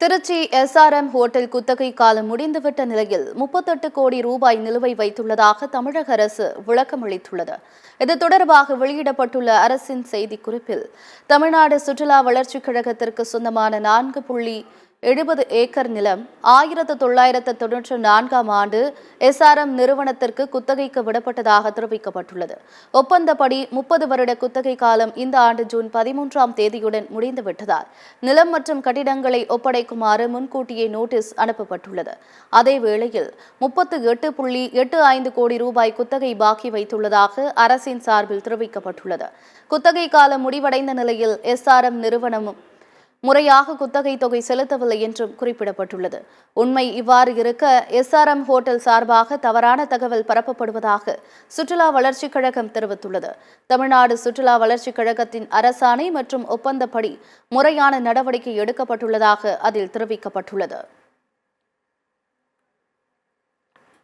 Trichy SRM hotel குத்தகை காலம் முடிந்துவிட்ட நிலையில் 38 கோடி ரூபாய் நிலுவை வைத்துள்ளதாக தமிழக அரசு விளக்கமளித்துள்ளது. இது தொடர்பாக வெளியிடப்பட்டுள்ள அரசின் செய்திக்குறிப்பில், தமிழ்நாடு சுற்றுலா வளர்ச்சிக் கழகத்திற்கு சொந்தமான 4.70 ஏக்கர் நிலம் 1994ஆம் ஆண்டு எஸ்ஆர்எம் நிறுவனத்திற்கு குத்தகைக்கு விடப்பட்டதாக தெரிவிக்கப்பட்டுள்ளது. ஒப்பந்தப்படி 30 வருட குத்தகை காலம் இந்த ஆண்டு ஜூன் 13ஆம் தேதியுடன் முடிந்துவிட்டதால் நிலம் மற்றும் கட்டிடங்களை ஒப்படைக்குமாறு முன்கூட்டியே நோட்டீஸ் அனுப்பப்பட்டுள்ளது. அதேவேளையில் 38.85 கோடி ரூபாய் குத்தகை பாக்கி வைத்துள்ளதாக அரசின் சார்பில் தெரிவிக்கப்பட்டுள்ளது. குத்தகை காலம் முடிவடைந்த நிலையில் எஸ்ஆர்எம் நிறுவனமும் முறையாக குத்தகை தொகை செலுத்தவில்லை என்றும் குறிப்பிடப்பட்டுள்ளது. உண்மை இவ்வாறு இருக்க, எஸ்ஆர்எம் ஹோட்டல் சார்பாக தவறான தகவல் பரப்பப்படுவதாக சுற்றுலா வளர்ச்சிக் கழகம் தெரிவித்துள்ளது. தமிழ்நாடு சுற்றுலா வளர்ச்சிக் கழகத்தின் அரசாணை மற்றும் ஒப்பந்தப்படி முறையான நடவடிக்கை எடுக்கப்பட்டுள்ளதாக அதில் தெரிவிக்கப்பட்டுள்ளது.